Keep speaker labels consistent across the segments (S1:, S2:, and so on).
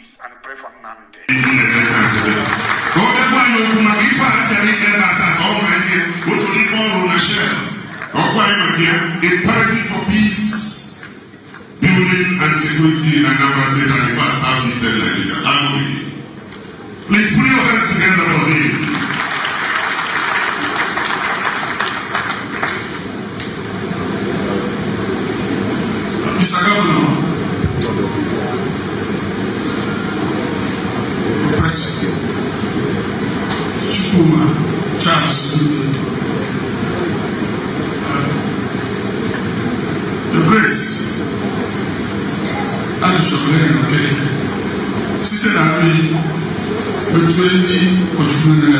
S1: peace and pray for Nnamdi.
S2: A party for peace, building and security in Anambra State and the first Southeastern Nigeria. Please put your hands together for him. Mr. Governor, Professor Chukuma Charles, the grace and the chocolate okay. Sister Ari, between the Portuguese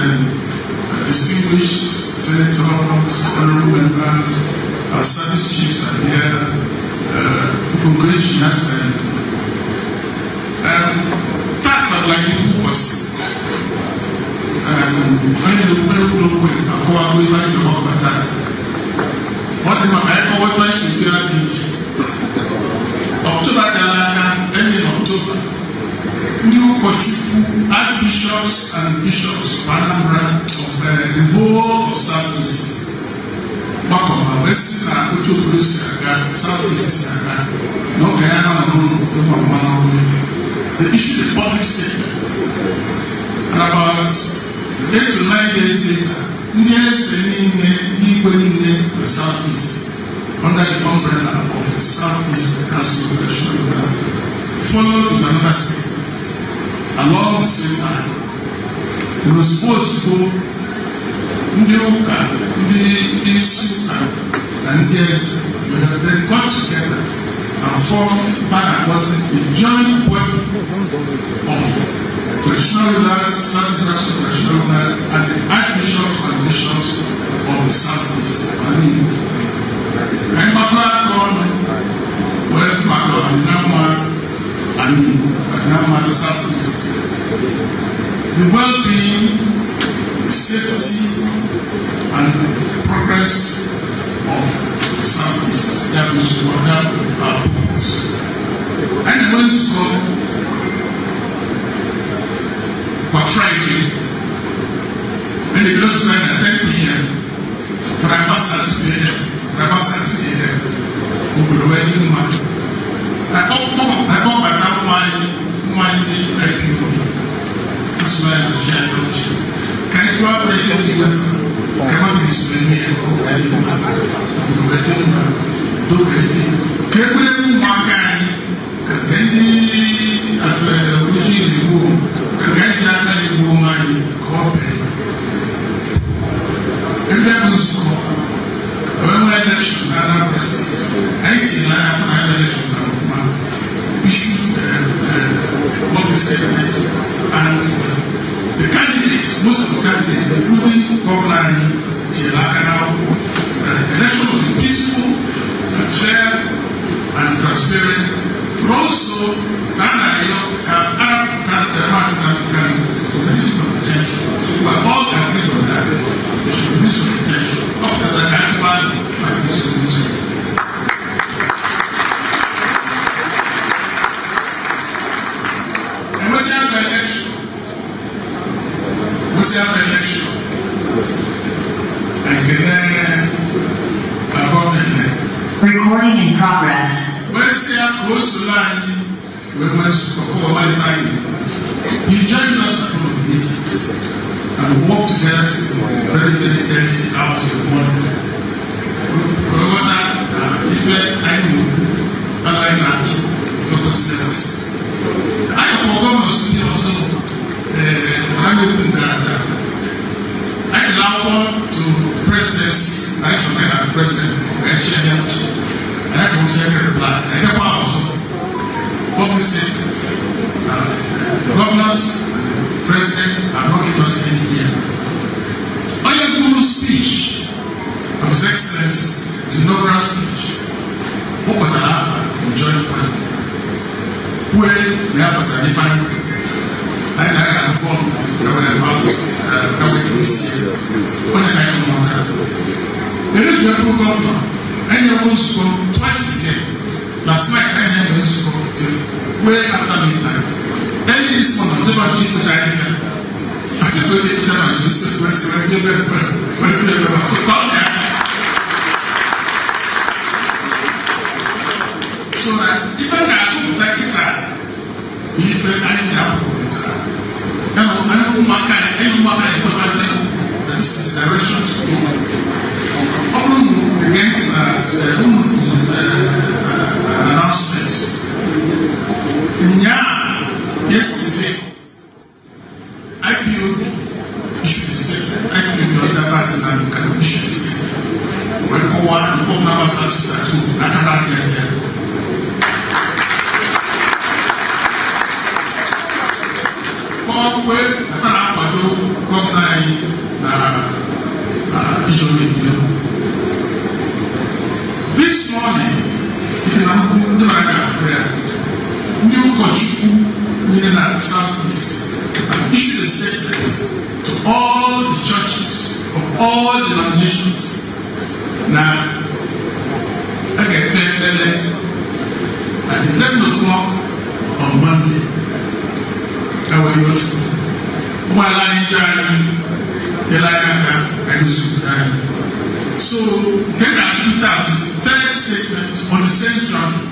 S2: and distinguished senators, honorable members, our service chiefs are here, part of like was new archbishops and bishops of Anambra of the whole of Southeast. They issued a public statement, and about 8 to 9 days later, the Southeast under the umbrella of the Southeast Council of National Leaders followed with another statement along the same time. It was supposed to go Awka, and yes, we have then got together and formed a joint body of traditional rulers, Southeast traditional rulers, and the archbishops and bishops of the Southeast. And Nnaemeka, the Southeast. The well-being, safety, and progress of the Southeast. That was what our purpose. And I went to go for Friday, and it was like at 10 p.m. But I must have to be there. We were waiting in my I got my top one IPO. This is why I was challenged. Can you drop the idea? Come on, this way, me and go. And the candidates, most of the candidates, including Governor the election was peaceful, fair, and transparent. But also, potential. We are all agreed on that. There should be some potential. Up to the actual election.
S3: Recording in progress.
S2: He joined us at one of the meetings and we worked together very early hours of the morning. I allowed to presidency, I forget our president, and I can say reply. I get also public statement. Governors, president, are not giving us any here. Oya Guru's speech of His Excellency, his inaugural speech, who was an alpha in joint plan, where we have a Taliban, I am born, government this year. When I am not the local governor, and your own school twice again. Last night, I had a school way after midnight. And this one, the budget which I had, I could go take the time to listen to the rest of so that even I could take it out, even I have it out. I don't want that's the direction to go. Against announcements. Yesterday, IPO issued a statement. IPO, the other person, can issue a statement. When Owa and Omna was asked to Anambra yesterday. This morning, new Kochuku in the Southeast issued a statement to all the churches of all denominations. Now, at 11 o'clock on Monday, I will go to so then I put out the third statement on the same channel,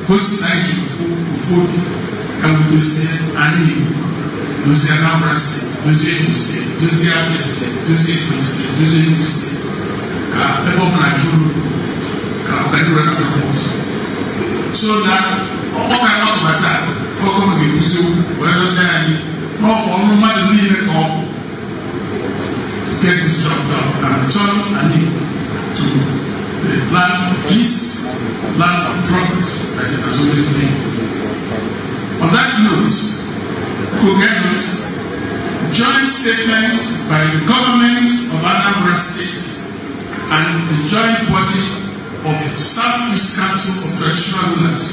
S2: hosting before and we will say, Lucia Anambra State, Lucia State, Lucia State, Lucia State, Lucia State, so that all I know about that, how come we will say, no, all my leader to get this job done and return to the land of peace, land of progress that it has always been. On that note, forget joint statements by the government of Anambra State and the joint body of Southeast Council of Traditional Rulers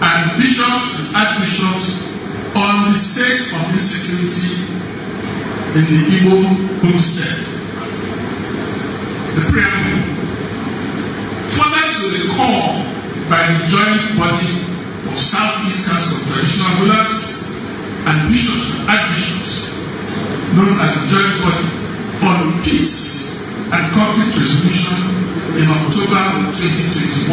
S2: and bishops and archbishops on the state of insecurity in the Igbo homestead. The preamble. Further to the call by the joint body of Southeast Council of Traditional Rulers and bishops and archbishops, known as the joint body on peace and conflict resolution in October 2021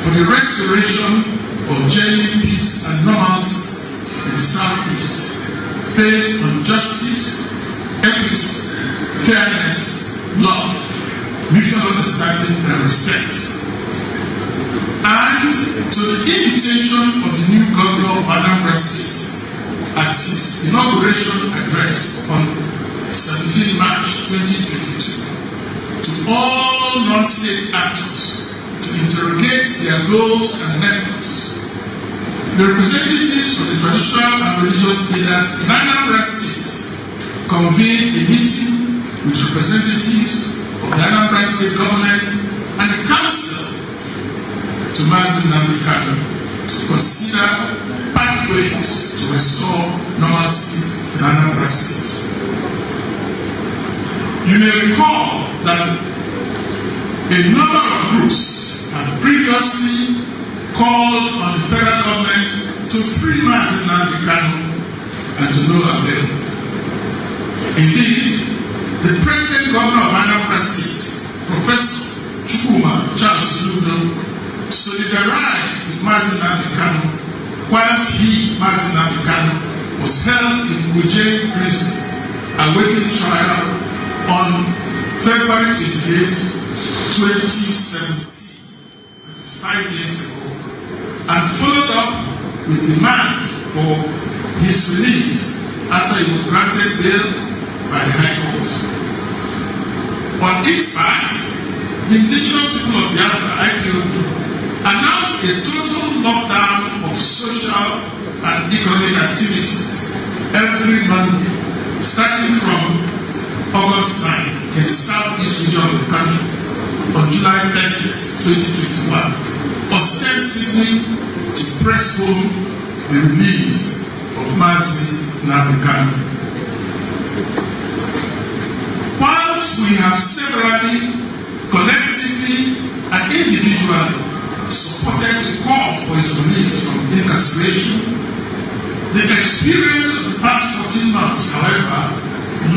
S2: for the restoration of genuine peace and normalcy in the Southeast, based on justice, equity, fairness, love, mutual understanding, and respect. And to the invitation of the new governor of Anambra State at his inauguration address on 17 March 2022, to all non-state actors to interrogate their goals and methods. The representatives of the traditional and religious leaders in Anambra State convened a meeting with representatives of the Anambra State government and the council to Nnaemeka to consider pathways to restore normalcy in Anambra State. You may recall that a number of groups have previously called on the federal government to free Nnaemeka and to no avail. Indeed, the present governor of Anambra State, Professor Chukwuma Charles Ludo, solidarized with Nnaemeka whilst he, Nnaemeka, was held in Kuje prison awaiting trial on February 28, 2017, that is 5 years ago, and followed up with demand for his release after he was granted bail by the High Court. On its part, the indigenous people of Biafra, IPOB, announced a total lockdown of social and economic activities every Monday, starting from August 9 in the southeast region of the country on July 30th, 2021, ostensibly to press home the release of Nnaemeka. we have severally, collectively, and individually supported the call for his release from incarceration, the experience of the past 14 months, however,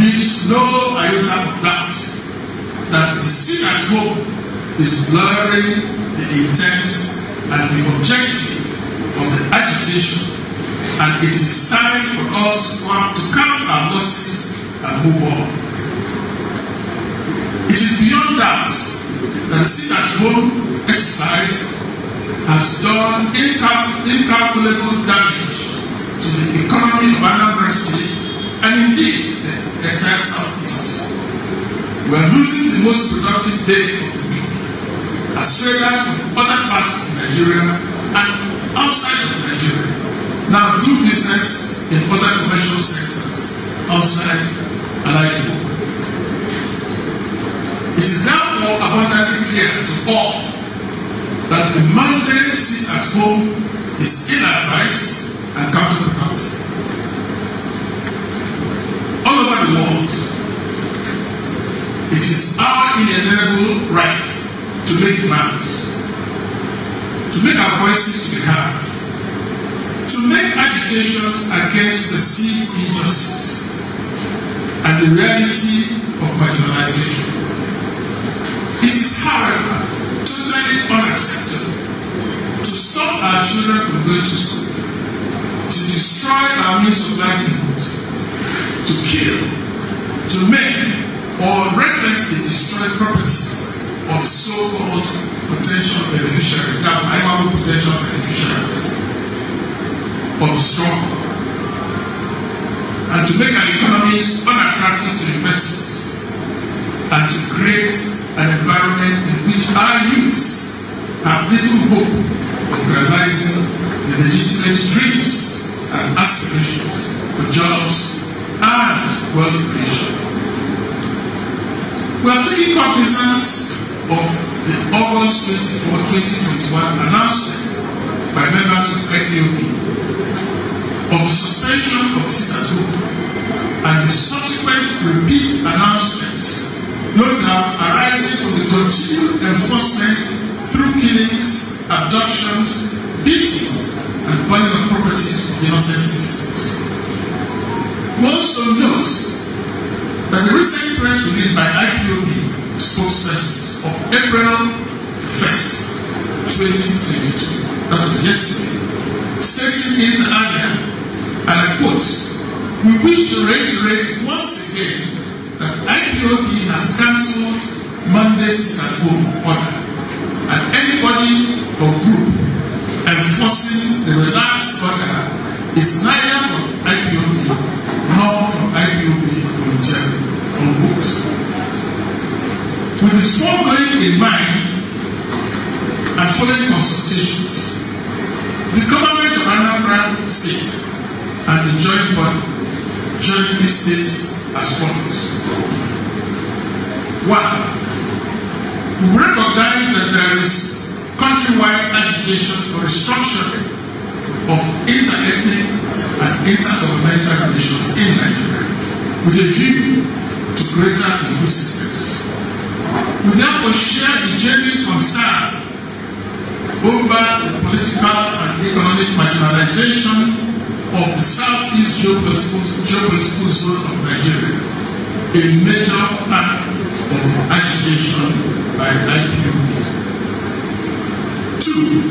S2: leaves no iota of doubt that the scene at home is blurring the intent and the objective of the agitation, and it is time for us to count our losses and move on. It is beyond doubt that the scene at home exercise has done incalculable damage to the economy of Anambra State and indeed the entire Southeast. We are losing the most productive day of the week as traders from other parts of Nigeria and outside of Nigeria now do business in other commercial sectors outside Anambra. It is therefore abundantly clear to all that the mandate sit at home is ill-advised and counterproductive. All over the world, it is our inalienable right to make demands, to make our voices to be heard, to make agitations against perceived injustice and the reality of marginalization. It is, however, totally unacceptable to stop our children from going to school, to destroy our means of livelihood, to kill, to maim, or recklessly destroy properties of so-called potential beneficiaries, primary potential beneficiaries of the strong, and to make our economies unattractive to investors, and to create an environment in which our youths have little hope of realizing the legitimate dreams and aspirations for jobs and wealth creation. We are taking cognizance of the August 24, 2021 announcement by members of IPOB of the suspension of sit-at-home and the subsequent repeat announcements, no doubt arising from the continued enforcement through killings, abductions, beatings, and burning of properties of innocent citizens. We also note that the recent press release by IPOB spokespersons of April 1st, 2022, that was yesterday, stating inter alia, and I quote, "We wish to reiterate once again that IPOB has cancelled Monday's sit-at-home order, and anybody or group enforcing the relaxed order is neither from IPOB nor from IPOB Onitsha on books." With the foregoing in mind and following consultations, the government of Anambra State and the joint body jointly states as follows. 1. We recognize that there is countrywide agitation for restructuring of inter-ethnic and intergovernmental relations in Nigeria with a view to greater inclusiveness. We therefore share the genuine concern over the political and economic marginalization of the Southeast geopolitical zone of Nigeria, a major part of the agitation by IPOB. 2.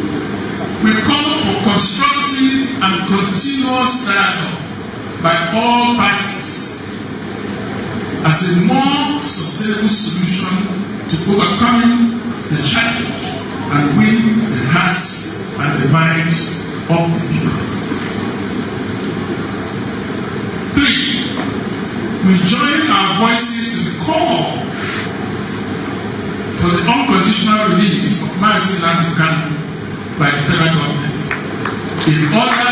S2: We call for constructive and continuous dialogue by all parties as a more sustainable solution to overcoming the challenge and win the hearts and the minds of the people. 3. We join our voices to the call for the unconditional release of Mazi Nnaemeka by the federal government in order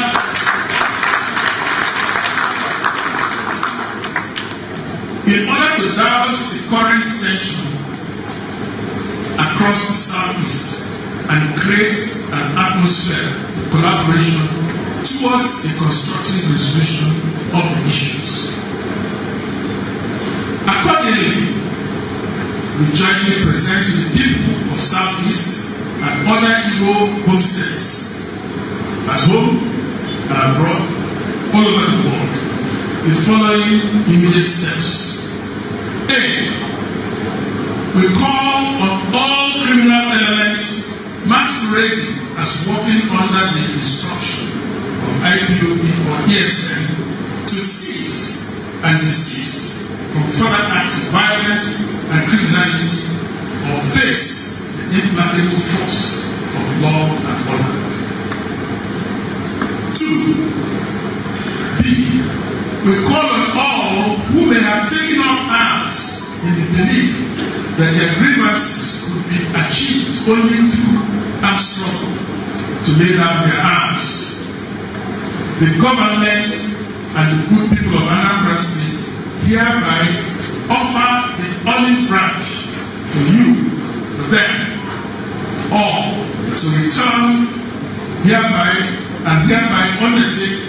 S2: to douse the current tension across the Southeast and create an atmosphere of collaboration towards a constructive resolution of the issues. Accordingly, jointly present to the people of Southeast and other Igbo homesteads at home and abroad, all over the world, the following immediate steps. A. We call on all criminal elements masquerading as working under the instruction of IPOB or ESN to cease and desist from further acts of violence and criminality or face the implacable force of law and order. 2. B. We call on all who may have taken up arms in the belief that their grievances could be achieved only through armed struggle to lay down their arms. The government and the good people of Anambra State hereby offer the olive branch for you, for them, or to return hereby undertake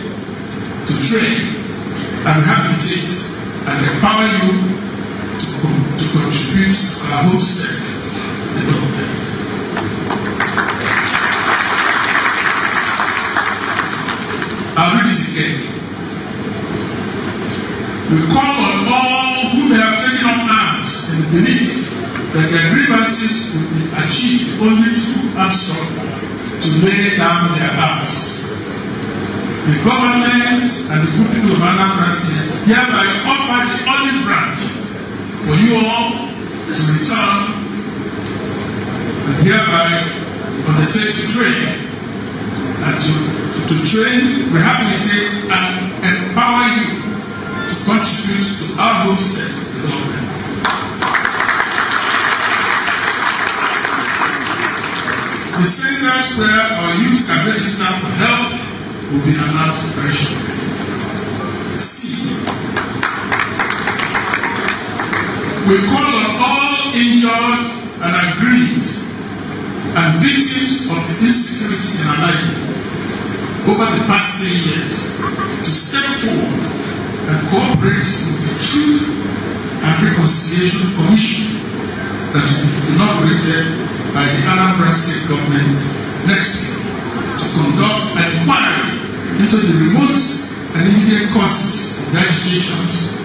S2: to train and rehabilitate and empower you to contribute to our homestead development. I'll read this again. We call on all who may have taken up arms in the belief that their grievances will be achieved only through armed struggle to lay down their arms. The government and the good people of Anambra State hereby offer the olive branch for you all to return and hereby undertake to train and to train, rehabilitate, and empower you to contribute to our homestead development. The centers where our youth can register for help will be announced very shortly. C. We call on all injured and aggrieved and victims of the insecurity in our life over the past 3 years to step forward and cooperate with the Truth and Reconciliation Commission that will be inaugurated by the Anambra State government next year to conduct an inquiry into the remote and immediate causes of the agitations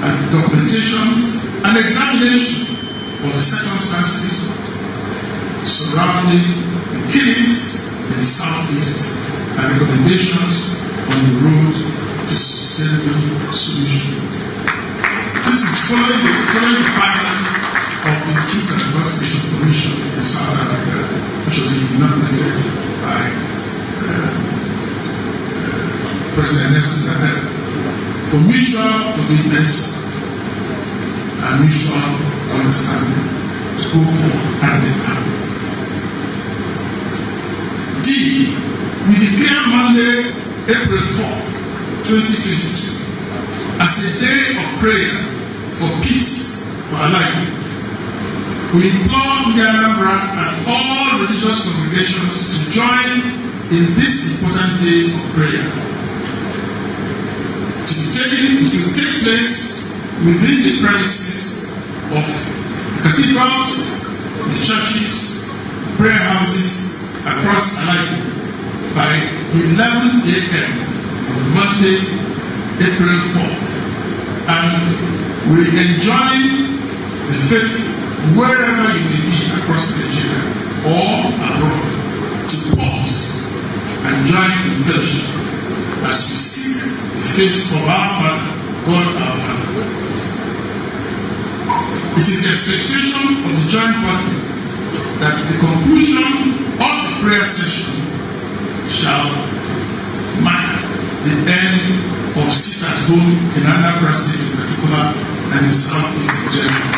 S2: and documentations and examination of the circumstances surrounding the killings in the Southeast and recommendations on the road to sustainable solution. This is following the pattern of the Truth and Reconciliation Commission in South Africa, which was inaugurated by President Nelson Mandela, for mutual forgiveness and mutual understanding to go forward hand in hand. D. We declare Monday, April 4th, 2022, as a day of prayer for peace for our life. We implore Anambra and all religious congregations to join in this important day of prayer. It will take place within the premises of the cathedrals, the churches, prayer houses across Alaibu by 11 a.m. on Monday, April 4th. And we enjoy the faith wherever you may be across Nigeria or abroad to pause and join in fellowship as we seek the face of our Father, God our Father. It is the expectation of the joint body that the conclusion of the prayer session shall mark the end of sit at home in Anambra State in particular and in Southeast in general.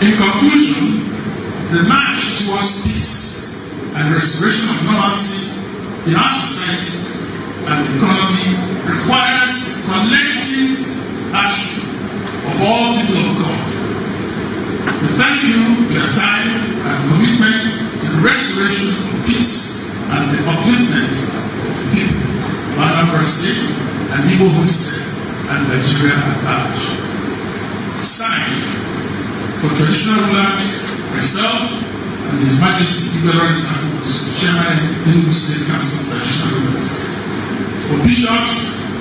S2: In conclusion, the march towards peace and restoration of normalcy in our society and economy requires collective action of all people of God. We thank you for your time and commitment to the restoration of peace and the upliftment of the people of Anambra State and Igbo homestead and Nigeria at large. Signed for traditional rulers, myself, and His Majesty Iberon Santos, Chairman of the Enugu State Council of Traditional Rulers. For bishops,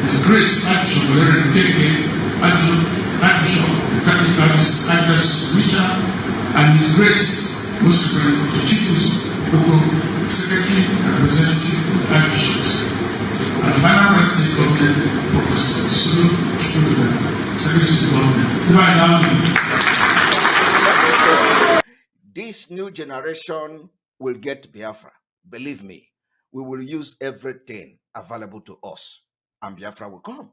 S2: His Grace Archbishop Valerian Keke, Archbishop of the Catholic Diocese Richard, and His Grace Most Reverend Tochikus Boko, Secretary and Representative of the Archbishops, and the Anambra State Government, Professor Sulu Chukwuka, Secretary to the Government.
S1: This new generation will get Biafra. Believe me, we will use everything available to us, and Biafra will come.